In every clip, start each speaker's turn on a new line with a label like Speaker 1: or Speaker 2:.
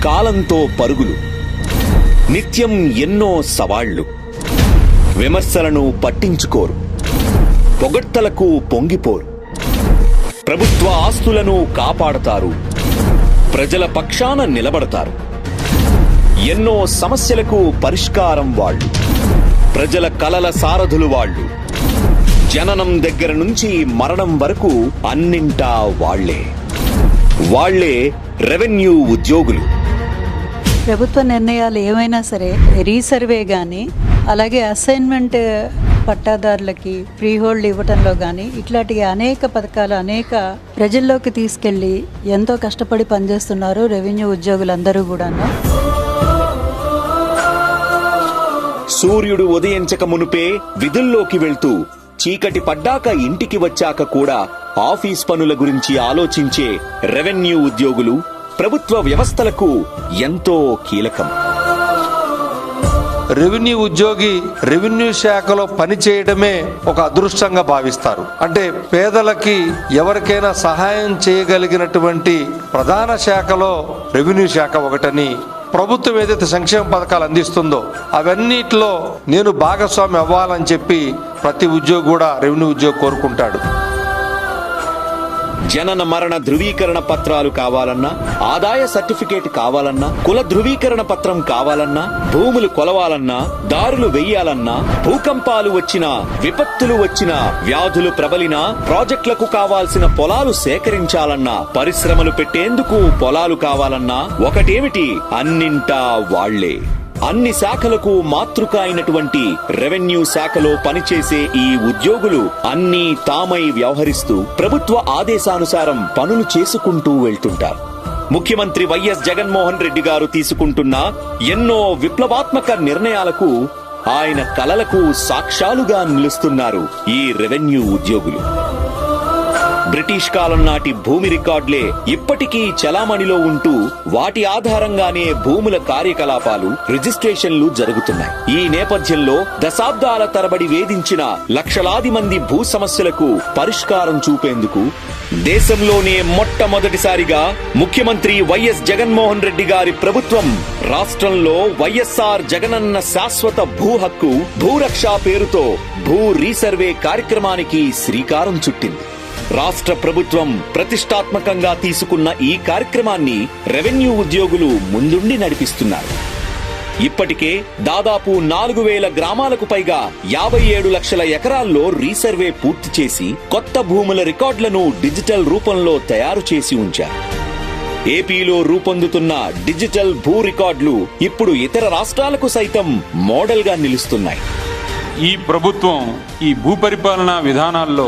Speaker 1: కాలంతో పరుగులు, నిత్యం ఎన్నో సవాళ్లు. విమర్శలను పట్టించుకోరు, పొగడ్తలకు పొంగిపోరు. ప్రభుత్వ ఆస్తులను కాపాడతారు, ప్రజల పక్షాన నిలబడతారు. ఎన్నో సమస్యలకు పరిష్కారం వాళ్ళు, ప్రజల కలల సారథులు వాళ్ళు. జననం దగ్గర నుంచి మరణం వరకు అన్నింటా వాళ్లే రెవెన్యూ ఉద్యోగులు.
Speaker 2: ప్రభుత్వ నిర్ణయాలు ఏమైనా సరే రీసర్వే కానీ, అలాగే అసైన్మెంట్ పట్టాదారులకి ఫ్రీ హోల్డ్ ఇవ్వటంలో కానీ, ఇట్లాంటి అనేక పథకాలు అనేక ప్రజల్లోకి తీసుకెళ్లి ఎంతో కష్టపడి పనిచేస్తున్నారు రెవెన్యూ ఉద్యోగులందరూ కూడాను.
Speaker 1: సూర్యుడు ఉదయించక మునుపే విధుల్లోకి వెళ్తూ, చీకటి పడ్డాక ఇంటికి వచ్చాక కూడా ఆఫీస్ పనుల గురించి ఆలోచించే రెవెన్యూ ఉద్యోగులు ప్రభుత్వ వ్యవస్థలకు ఎంతో కీలకం.
Speaker 3: రెవెన్యూ ఉద్యోగి రెవెన్యూ శాఖలో పనిచేయడమే ఒక అదృష్టంగా భావిస్తారు. అంటే పేదలకి ఎవరికైనా సహాయం చేయగలిగినటువంటి ప్రధాన శాఖలో రెవెన్యూ శాఖ ఒకటని, ప్రభుత్వం ఏదైతే సంక్షేమ పథకాలు అందిస్తుందో అవన్నిటిలో నేను భాగస్వామి అవ్వాలని చెప్పి ప్రతి ఉద్యోగి కూడా రెవెన్యూ ఉద్యోగి కోరుకుంటాడు.
Speaker 1: జనన మరణ ధృవీకరణ పత్రాలు కావాలన్నా, ఆదాయ సర్టిఫికేట్ కావాలన్నా, కుల ధృవీకరణ పత్రం కావాలన్నా, భూములు కొలవాలన్నా, దారులు వెయ్యాలన్నా, భూకంపాలు వచ్చినా, విపత్తులు వచ్చినా, వ్యాధులు ప్రబలినా, ప్రాజెక్టులకు కావాల్సిన పొలాలు సేకరించాలన్నా, పరిశ్రమలు పెట్టేందుకు పొలాలు కావాలన్నా, ఒకటేమిటి అన్నింటా వాళ్లే. అన్ని శాఖలకు మాతృక అయినటువంటి రెవెన్యూ శాఖలో పనిచేసే ఈ ఉద్యోగులు అన్నీ తామై వ్యవహరిస్తూ ప్రభుత్వ ఆదేశానుసారం పనులు చేసుకుంటూ వెళ్తుంటారు. ముఖ్యమంత్రి వైఎస్ జగన్మోహన్ రెడ్డి గారు తీసుకుంటున్న ఎన్నో విప్లవాత్మక నిర్ణయాలకు, ఆయన కలలకు సాక్ష్యాలుగా నిలుస్తున్నారు ఈ రెవెన్యూ ఉద్యోగులు. బ్రిటిష్ కాలం నాటి భూమి రికార్డులే ఇప్పటికీ చలామణిలో ఉంటూ, వాటి ఆధారంగానే భూముల కార్యకలాపాలు, రిజిస్ట్రేషన్లు జరుగుతున్నాయి. ఈ నేపథ్యంలో దశాబ్దాల తరబడి వేధించిన లక్షలాది మంది భూ సమస్యలకు పరిష్కారం చూపేందుకు దేశంలోనే మొట్టమొదటిసారిగా ముఖ్యమంత్రి వైఎస్ జగన్మోహన్ రెడ్డి గారి ప్రభుత్వం రాష్ట్రంలో వైఎస్ఆర్ జగనన్న శాశ్వత భూ హక్కు, భూరక్ష పేరుతో భూ రీసర్వే కార్యక్రమానికి శ్రీకారం చుట్టింది. రాష్ట్ర ప్రభుత్వం ప్రతిష్టాత్మకంగా తీసుకున్న ఈ కార్యక్రమాన్ని రెవెన్యూ ఉద్యోగులు ముందుండి నడిపిస్తున్నారు. ఇప్పటికే దాదాపు 4000 గ్రామాలకు పైగా 57 లక్షల ఎకరాల్లో రీసర్వే పూర్తి చేసి కొత్త భూముల రికార్డులను డిజిటల్ రూపంలో తయారు చేసి ఉంచారు. ఏపీలో రూపొందుతున్న డిజిటల్ భూ రికార్డులు ఇప్పుడు ఇతర రాష్ట్రాలకు సైతం మోడల్ గా నిలుస్తున్నాయి.
Speaker 4: ఈ ప్రభుత్వం ఈ భూ పరిపాలనా విధానాల్లో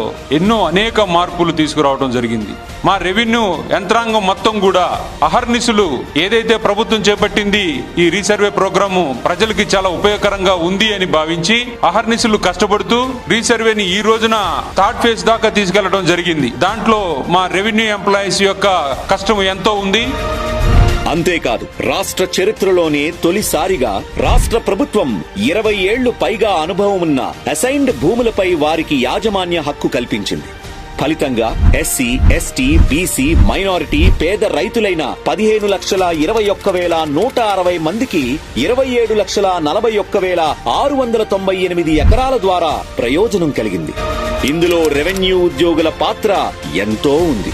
Speaker 4: అనేక మార్పులు తీసుకురావడం జరిగింది. మా రెవెన్యూ యంత్రాంగం మొత్తం కూడా అహర్నిశలు ఏదైతే ప్రభుత్వం చేపట్టింది ఈ రీసర్వే ప్రోగ్రాము ప్రజలకి చాలా ఉపయోగకరంగా ఉంది అని భావించి అహర్నిశలు కష్టపడుతూ రీసర్వేని ఈ రోజున థర్డ్ ఫేజ్ దాకా తీసుకెళ్లడం జరిగింది. దాంట్లో మా రెవెన్యూ ఎంప్లాయీస్ యొక్క కష్టం ఎంతో ఉంది.
Speaker 1: అంతేకాదు, రాష్ట్ర చరిత్రలోనే తొలిసారిగా రాష్ట్ర ప్రభుత్వం 20 ఏళ్లు పైగా అనుభవం ఉన్న అసైన్డ్ భూములపై వారికి యాజమాన్య హక్కు కల్పించింది. ఫలితంగా ఎస్సీ, ఎస్టీ, బీసీ, మైనారిటీ, పేద రైతులైన 15,21,160 మందికి 27,41,698 ఎకరాల ద్వారా ప్రయోజనం కలిగింది. ఇందులో రెవెన్యూ ఉద్యోగుల పాత్ర ఎంతో ఉంది.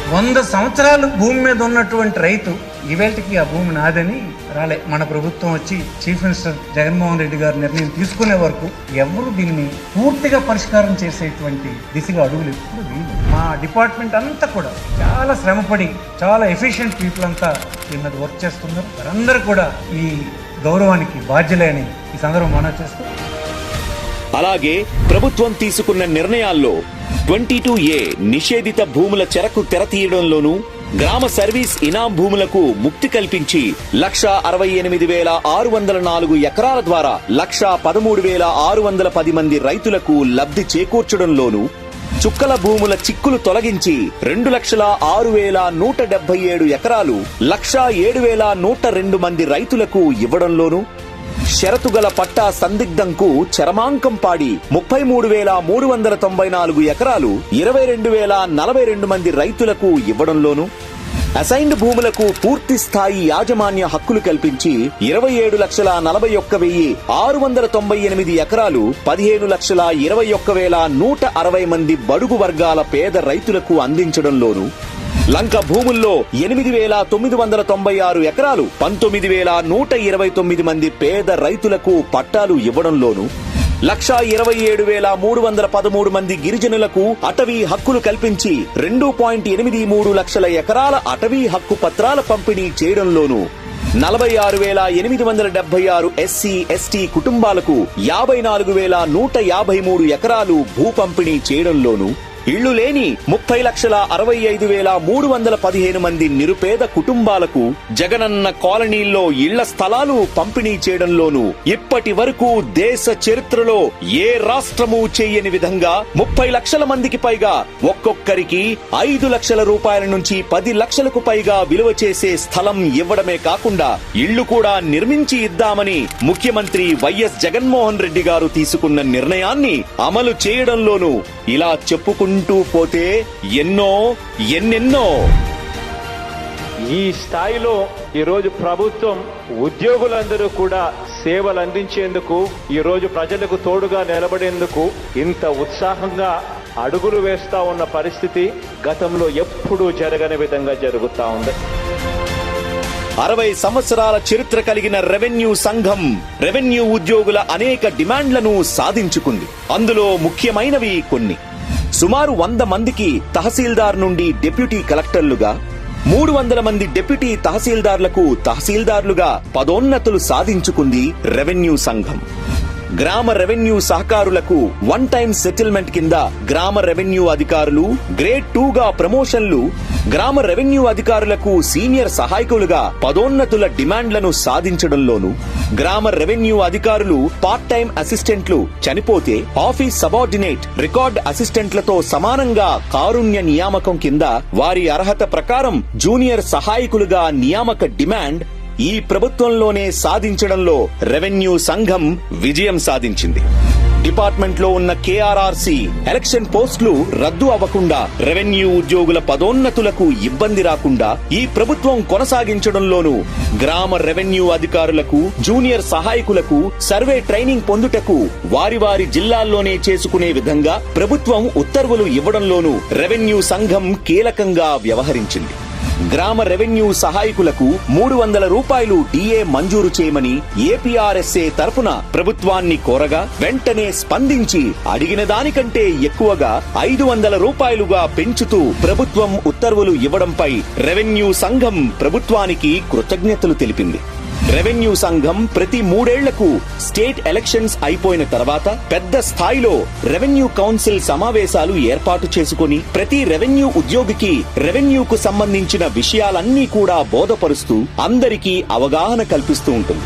Speaker 5: 100 సంవత్సరాలు భూమి మీద ఉన్నటువంటి రైతు ఈవేళకి ఆ భూమి నాదని రాలే. మన ప్రభుత్వం వచ్చి చీఫ్ మినిస్టర్ జగన్మోహన్ రెడ్డి గారు నిర్ణయం తీసుకునే వరకు ఎవరు దీన్ని పూర్తిగా పరిష్కారం చేసేటువంటి దిశగా అడుగులు ఎప్పుడు వీలు. మా డిపార్ట్మెంట్ అంతా కూడా చాలా శ్రమపడి, చాలా ఎఫిషియెంట్ పీపుల్ అంతా దీని మీద వర్క్ చేస్తున్నారు. వారందరూ కూడా ఈ గౌరవానికి బాధ్యులే అని ఈ సందర్భం మనవి చేస్తూ,
Speaker 1: అలాగే ప్రభుత్వం తీసుకున్న నిర్ణయాల్లో 22A నిషేధిత భూముల చెరకు తెరతీయడంలోనూ, గ్రామ సర్వీస్ ఇనాం భూములకు ముక్తి కల్పించి 168,604 ఎకరాల ద్వారా 113,610 మంది రైతులకు లబ్ధి చేకూర్చడంలోనూ, చుక్కల భూముల చిక్కులు తొలగించి 2,06,177 ఎకరాలు 107,102 మంది రైతులకు ఇవ్వడంలోనూ, షరతుగల పట్టా సందిగ్ధంకు చరమాంకం పాడి 33,394 ఎకరాలు 22,042 మంది రైతులకు ఇవ్వడంలోనూ, అసైన్డ్ భూములకు పూర్తి స్థాయి యాజమాన్య హక్కులు కల్పించి 27,40,698 ఎకరాలు 15,21,160 మంది బడుగు వర్గాల పేద రైతులకు అందించడంలోను, లంక భూముల్లో 8,996 ఎకరాలు 19,129 మంది పేద రైతులకు పట్టాలు ఇవ్వడంలోను, 1,27,313 మంది గిరిజనులకు అటవీ హక్కులు కల్పించి 2.83 లక్షల ఎకరాల అటవీ హక్కు పత్రాల పంపిణీ చేయడంలోను, 46,876 ఎస్సీ ఎస్టీ కుటుంబాలకు 54,153 ఎకరాలు భూ పంపిణీ చేయడంలోను, ఇళ్లు లేని 30,65,315 మంది నిరుపేద కుటుంబాలకు జగనన్న కాలనీల్లో ఇళ్ల స్థలాలు పంపిణీ చేయడంలోనూ ఇప్పటి వరకు దేశ చరిత్రలో ఏ రాష్ట్రము చేయని విధంగా 30 లక్షల మందికి పైగా ఒక్కొక్కరికి 5 లక్షల రూపాయల నుంచి 10 లక్షలకు పైగా విలువ చేసే స్థలం ఇవ్వడమే కాకుండా ఇళ్లు కూడా నిర్మించి ఇద్దామని ముఖ్యమంత్రి వైఎస్ జగన్మోహన్ రెడ్డి గారు తీసుకున్న నిర్ణయాన్ని అమలు చేయడంలోనూ ఇలా చెప్పుకుంటూ పోతే ఎన్నెన్నో.
Speaker 6: ఈ స్థాయిలో ఈరోజు ప్రభుత్వం ఉద్యోగులందరూ కూడా సేవలు అందించేందుకు, ఈరోజు ప్రజలకు తోడుగా నిలబడేందుకు ఇంత ఉత్సాహంగా అడుగులు వేస్తా ఉన్న పరిస్థితి గతంలో ఎప్పుడూ జరగని విధంగా జరుగుతా ఉంది.
Speaker 1: 60 సంవత్సరాల చరిత్ర కలిగిన రెవెన్యూ సంఘం రెవెన్యూ ఉద్యోగుల అనేక డిమాండ్లను సాధించుకుంది. అందులో ముఖ్యమైనవి కొన్ని. సుమారు 100 మందికి తహసీల్దార్ నుండి డిప్యూటీ కలెక్టర్లుగా, 300 మంది డిప్యూటీ తహసీల్దార్లకు తహసీల్దార్లుగా పదోన్నతులు సాధించుకుంది రెవెన్యూ సంఘం. గ్రామ రెవెన్యూ సహకారులకు 1 టైం సెటిల్మెంట్ కింద గ్రామ రెవెన్యూ అధికారులు గ్రేడ్ 2 గా ప్రమోషన్లు, గ్రామ రెవెన్యూ అధికారులకు సీనియర్ సహాయకులుగా పదోన్నతుల డిమాండ్లను సాధించడంలోను, గ్రామ రెవెన్యూ అధికారులు పార్ట్ టైం అసిస్టెంట్లు చనిపోతే ఆఫీస్ సబార్డినేట్ రికార్డ్ అసిస్టెంట్లతో సమానంగా కారుణ్య నియామకం కింద వారి అర్హత ప్రకారం జూనియర్ సహాయకులుగా నియామక డిమాండ్ ఈ ప్రభుత్వంలోనే సాధించడంలో రెవెన్యూ సంఘం విజయం సాధించింది. డిపార్ట్మెంట్ లో ఉన్న కేఆర్ఆర్సీ ఎలక్షన్ పోస్టులు రద్దు అవ్వకుండా, రెవెన్యూ ఉద్యోగుల పదోన్నతులకు ఇబ్బంది రాకుండా ఈ ప్రభుత్వం కొనసాగించడంలోనూ గ్రామ రెవెన్యూ అధికారులకు జూనియర్ సహాయకులకు సర్వే ట్రైనింగ్ పొందుటకు వారి వారి జిల్లాల్లోనే చేసుకునే విధంగా ప్రభుత్వం ఉత్తర్వులు ఇవ్వడంలోనూ రెవెన్యూ సంఘం కీలకంగా వ్యవహరించింది. గ్రామ రెవెన్యూ సహాయకులకు 300 రూపాయలు డిఏ మంజూరు చేయమని ఏపీఆర్ఎస్ఏ తరపున ప్రభుత్వాన్ని కోరగా వెంటనే స్పందించి అడిగిన దానికంటే ఎక్కువగా 500 రూపాయలుగా పెంచుతూ ప్రభుత్వం ఉత్తర్వులు ఇవ్వడంపై రెవెన్యూ సంఘం ప్రభుత్వానికి కృతజ్ఞతలు తెలిపింది. రెవెన్యూ సంఘం ప్రతి 3 ఏళ్లకు స్టేట్ ఎలక్షన్స్ అయిపోయిన తర్వాత పెద్ద స్థాయిలో రెవెన్యూ కౌన్సిల్ సమావేశాలు ఏర్పాటు చేసుకుని ప్రతి రెవెన్యూ ఉద్యోగికి రెవెన్యూకు సంబంధించిన విషయాలన్నీ కూడా బోధపరుస్తూ అందరికీ అవగాహన కల్పిస్తూ ఉంటుంది.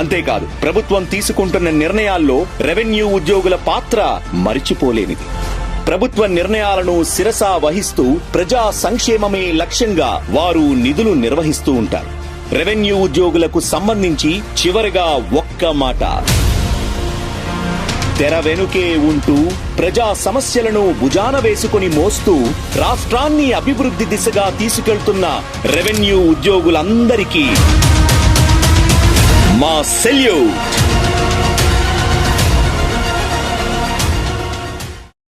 Speaker 1: అంతేకాదు, ప్రభుత్వం తీసుకుంటున్న నిర్ణయాల్లో రెవెన్యూ ఉద్యోగుల పాత్ర మరిచిపోలేనిది. ప్రభుత్వ నిర్ణయాలను శిరసా వహిస్తూ ప్రజా సంక్షేమమే లక్ష్యంగా వారు నిధులు నిర్వహిస్తూ ఉంటారు. రెవెన్యూ ఉద్యోగులకు సంబంధించి చివరిగా ఒక్క మాట. తెర వెనుకే ఉంటూ ప్రజా సమస్యలను భుజాన వేసుకుని మోస్తూ రాష్ట్రాన్ని అభివృద్ధి దిశగా తీసుకెళ్తున్న రెవెన్యూ ఉద్యోగులందరికీ మా సెల్యూట్.